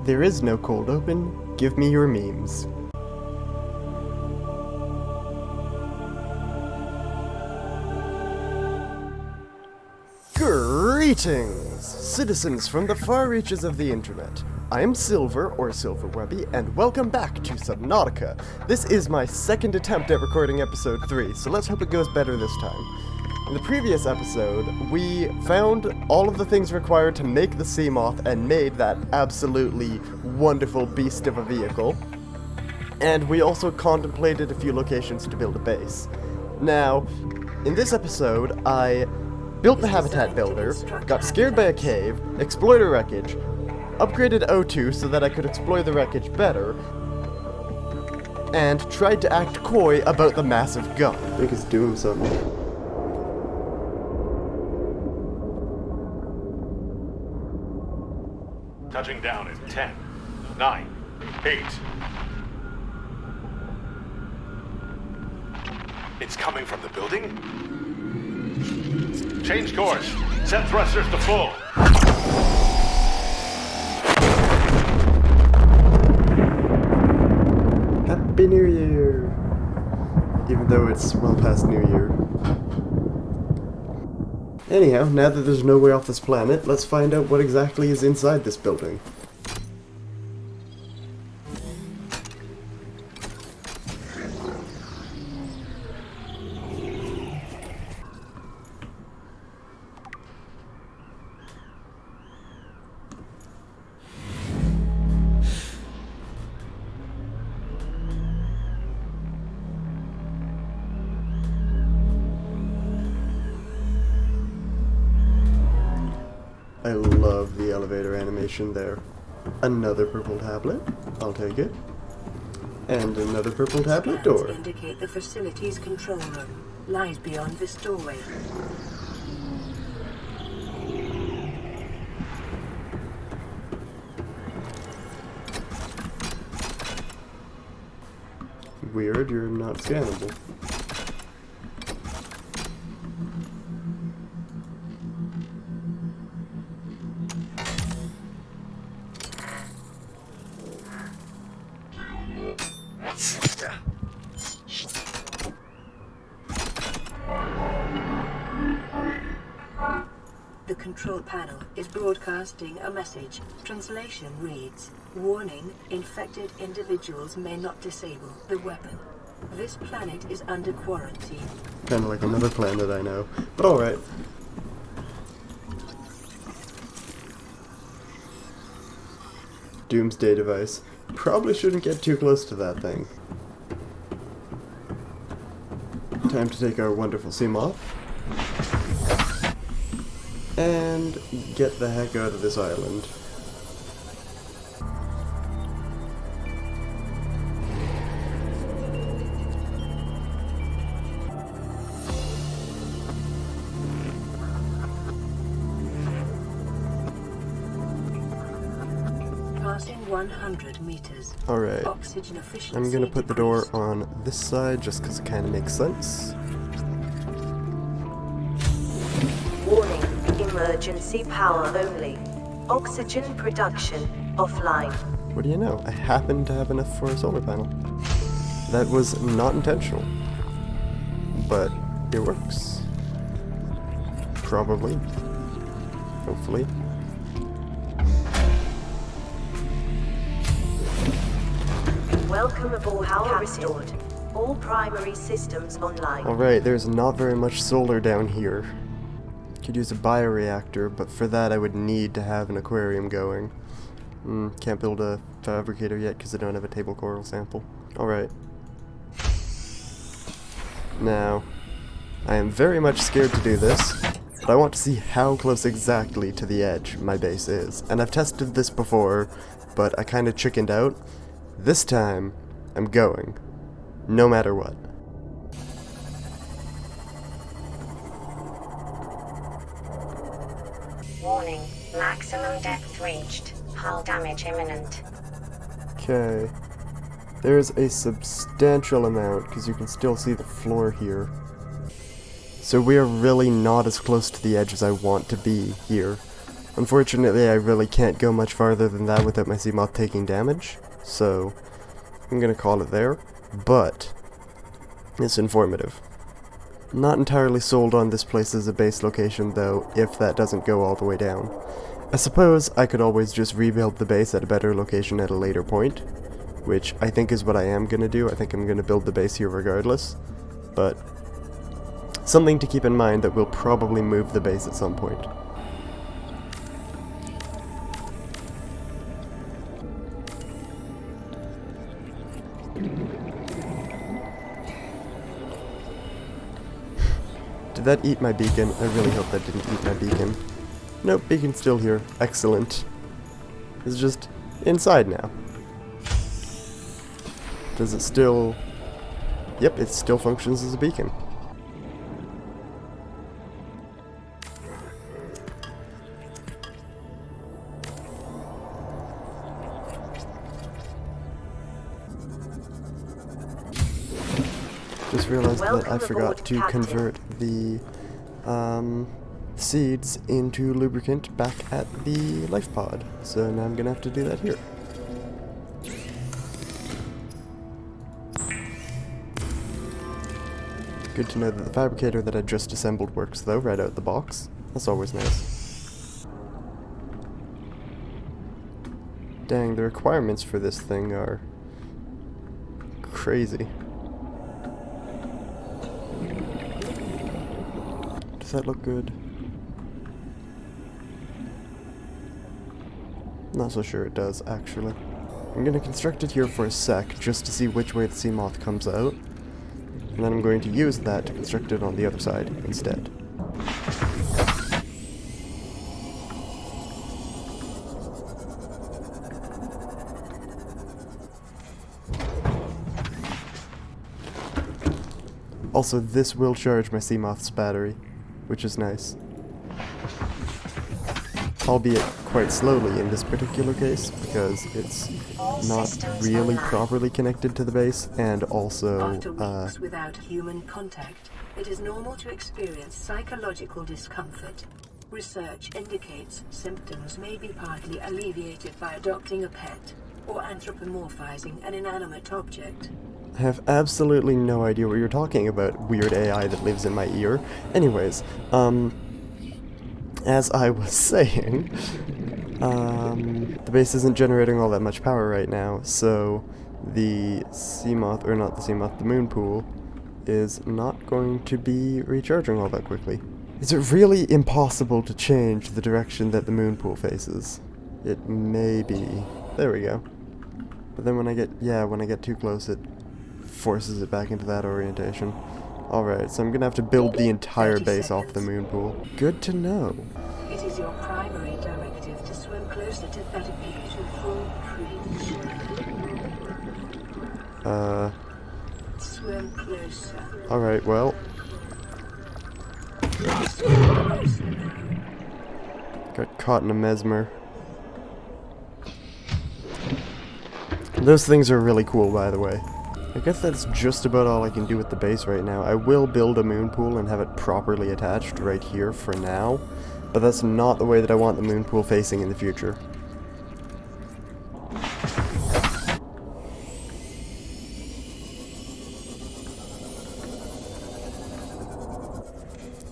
There is no cold open. Give me your memes. Greetings, citizens from the far reaches of the internet. I am Silver, or Silverwebby, and welcome back to Subnautica. This is my second attempt at recording episode 3, so let's hope it goes better this time. In the previous episode, we found all of the things required to make the Seamoth and made that absolutely wonderful beast of a vehicle. And we also contemplated a few locations to build a base. Now, in this episode, I built the habitat builder, got scared by a cave, explored a wreckage, upgraded O2 so that I could explore the wreckage better, and tried to act coy about the massive gun. I think it's doing something. Touching down in 10, 9, 8. It's coming from the building? Change course. Set thrusters to full. Happy New Year! Even though it's well past New Year. Anyhow, now that there's no way off this planet, let's find out what exactly is inside this building. I love the elevator animation there. Another purple tablet. I'll take it. And another purple tablet door. Indicate the facility's control room lies beyond this doorway. Weird, you're not scannable. The control panel is broadcasting a message. Translation reads, "Warning, infected individuals may not disable the weapon. This planet is under quarantine." Kinda like another planet I know, but alright. Doomsday device. Probably shouldn't get too close to that thing. Time to take our wonderful Seamoth and get the heck out of this island. Passing 100 meters. Alright, Oxygen efficiency I'm gonna put the door decreased. on this side just because it kinda makes sense. Warning, emergency power only. Oxygen production offline. What do you know? I happen to have enough for a solar panel. That was not intentional. But it works. Probably. Hopefully. Welcome aboard. Power restored. All primary systems online. Alright, there's not very much solar down here. Could use a bioreactor, but for that I would need to have an aquarium going. Can't build a fabricator yet because I don't have a table coral sample. Alright. Now, I am very much scared to do this, but I want to see how close exactly to the edge my base is. And I've tested this before, but I kinda chickened out. This time, I'm going. No matter what. Warning, maximum depth reached. Hull damage imminent. Okay. There's a substantial amount, because you can still see the floor here. So we are really not as close to the edge as I want to be here. Unfortunately, I really can't go much farther than that without my Seamoth taking damage, so I'm gonna call it there, but it's informative. Not entirely sold on this place as a base location, though, if that doesn't go all the way down. I suppose I could always just rebuild the base at a better location at a later point, which I think is what I am gonna do. I think I'm gonna build the base here regardless, but something to keep in mind that we'll probably move the base at some point. Did that eat my beacon? I really hope that didn't eat my beacon. Nope, beacon's still here. Excellent. It's just inside now. Does it still... Yep, it still functions as a beacon. Just realized that I forgot to convert the seeds into lubricant back at the life pod. So now I'm gonna have to do that here. Good to know that the fabricator that I just assembled works though, right out the box. That's always nice. Dang, the requirements for this thing are crazy. Does that look good? Not so sure it does, actually. I'm gonna construct it here for a sec, just to see which way the Seamoth comes out. And then I'm going to use that to construct it on the other side instead. Also, this will charge my Seamoth's battery, which is nice. Albeit quite slowly in this particular case, because it's not really properly connected to the base, and also, After weeks without human contact, it is normal to experience psychological discomfort. Research indicates symptoms may be partly alleviated by adopting a pet or anthropomorphizing an inanimate object. I have absolutely no idea what you're talking about, weird AI that lives in my ear. Anyways, as I was saying, the base isn't generating all that much power right now, so the Seamoth, or not the Seamoth, the moon pool, is not going to be recharging all that quickly. Is it really impossible to change the direction that the moon pool faces? It may be. There we go. But then when I get too close, it forces it back into that orientation. Alright, so I'm gonna have to build the entire base off the moon pool. Good to know. It is your primary directive to swim closer to that beautiful creature. Swim closer. Alright, well. Swim closer now. Got caught in a mesmer. Those things are really cool, by the way. I guess that's just about all I can do with the base right now. I will build a moon pool and have it properly attached right here for now, but that's not the way that I want the moon pool facing in the future.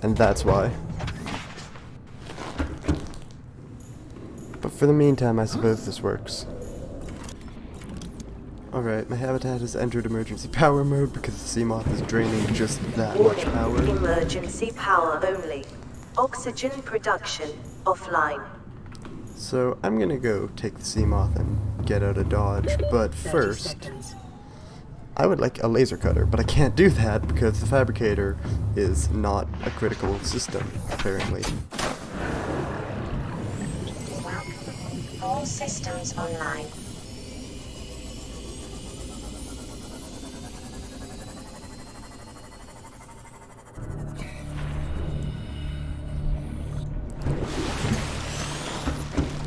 And that's why. But for the meantime, I suppose this works. Alright, my habitat has entered emergency power mode because the Seamoth is draining just that much power. Emergency power only. Oxygen production offline. So I'm gonna go take the Seamoth and get out of Dodge, but 30 first, seconds. I would like a laser cutter, but I can't do that because the fabricator is not a critical system, apparently. Welcome. All systems online.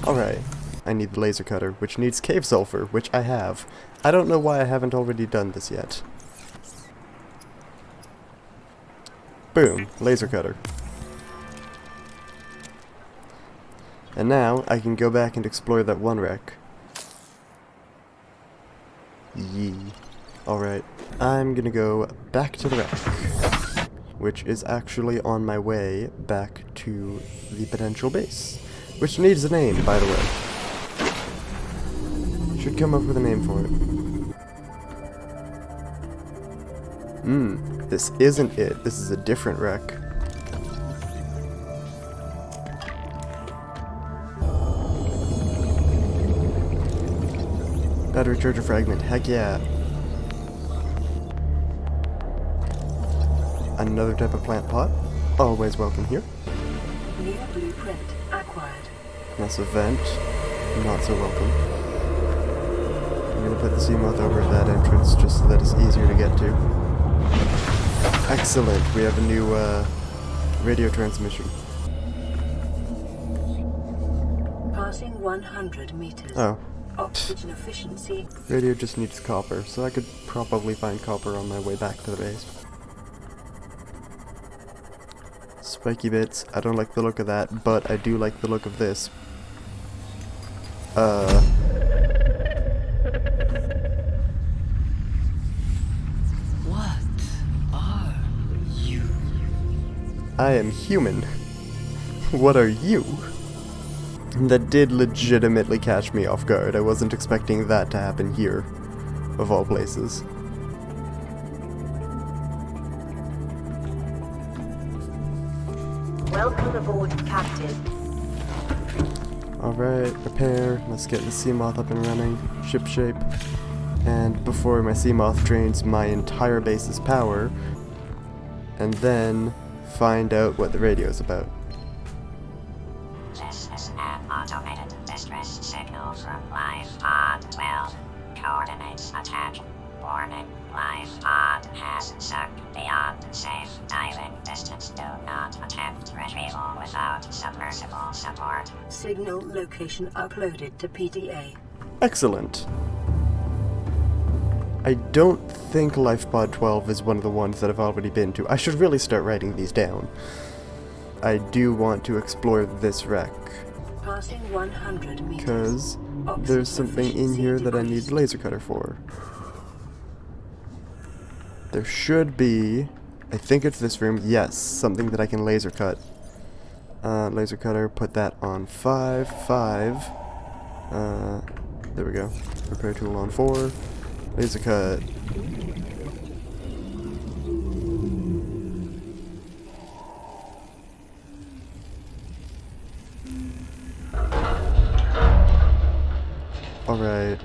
Alright, I need the laser cutter, which needs cave sulfur, which I have. I don't know why I haven't already done this yet. Boom, laser cutter. And now I can go back and explore that one wreck. Yee. Alright, I'm gonna go back to the wreck, which is actually on my way back to the potential base, which needs a name, by the way. Should come up with a name for it. This isn't it. This is a different wreck. Battery charger fragment, heck yeah. Another type of plant pot, always welcome here. New blueprint acquired. That's a vent, not so welcome. I'm gonna put the Seamoth over at that entrance just so that it's easier to get to. Excellent, we have a new radio transmission. Passing 100 meters. Oh. Oxygen efficiency. Radio just needs copper, so I could probably find copper on my way back to the base. Spiky bits, I don't like the look of that, but I do like the look of this. What are you? I am human. What are you? That did legitimately catch me off guard. I wasn't expecting that to happen here, of all places. Welcome aboard, Captain. Alright, repair. Let's get the Seamoth up and running. Ship shape. And before my Seamoth drains my entire base's power, and then find out what the radio's about. This is an automated distress signal from Life Pod 12. Coordinates attack. Warning, Life Pod has sunk beyond safe diving distance. Do not attempt retrieval without submersible support. Signal location uploaded to PDA. Excellent. I don't think LifePod 12 is one of the ones that I've already been to. I should really start writing these down. I do want to explore this wreck, Passing 100 meters. because Oxygen there's something in here that I need efficiency the laser cutter for. There should be, I think it's this room, yes, something that I can laser cut. Laser cutter, put that on 5, there we go. Repair tool on 4, laser cut. Alright,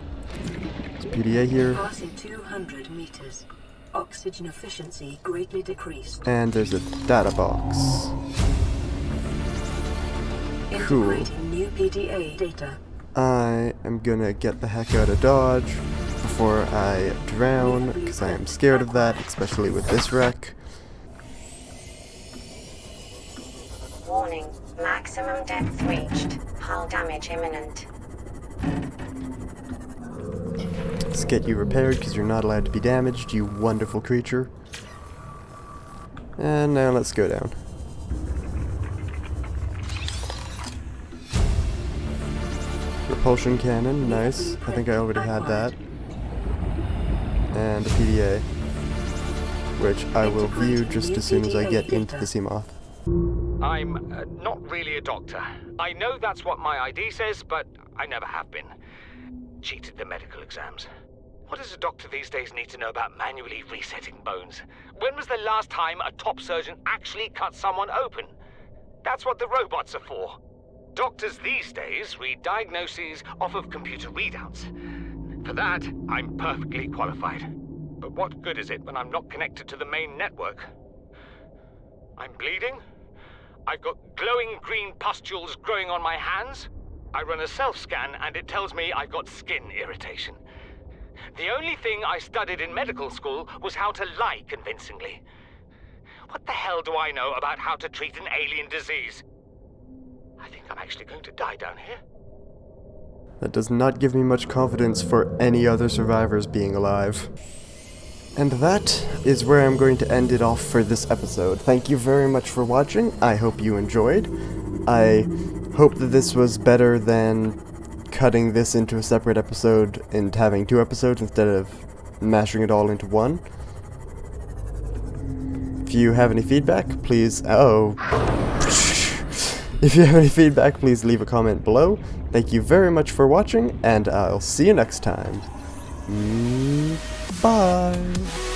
is PDA here? Passing 200 meters. Oxygen efficiency greatly decreased. And there's a data box. Cool. Integrating new PDA data. I am gonna get the heck out of Dodge before I drown, because I am scared of that, especially with this wreck. Warning, maximum depth reached. Hull damage imminent. Let's get you repaired, because you're not allowed to be damaged, you wonderful creature. And now let's go down. Repulsion cannon, nice. I think I already had that. And a PDA, which I will view just as soon as I get into the Seamoth. I'm not really a doctor. I know that's what my ID says, but I never have been. Cheated the medical exams. What does a doctor these days need to know about manually resetting bones? When was the last time a top surgeon actually cut someone open? That's what the robots are for. Doctors these days read diagnoses off of computer readouts. For that, I'm perfectly qualified. But what good is it when I'm not connected to the main network? I'm bleeding. I've got glowing green pustules growing on my hands. I run a self-scan and it tells me I've got skin irritation. The only thing I studied in medical school was how to lie convincingly. What the hell do I know about how to treat an alien disease? I think I'm actually going to die down here. That does not give me much confidence for any other survivors being alive. And that is where I'm going to end it off for this episode. Thank you very much for watching. I hope you enjoyed. I hope that this was better than cutting this into a separate episode and having 2 episodes instead of mashing it all into one. If you have any feedback, please... If you have any feedback, please leave a comment below. Thank you very much for watching, and I'll see you next time. Bye!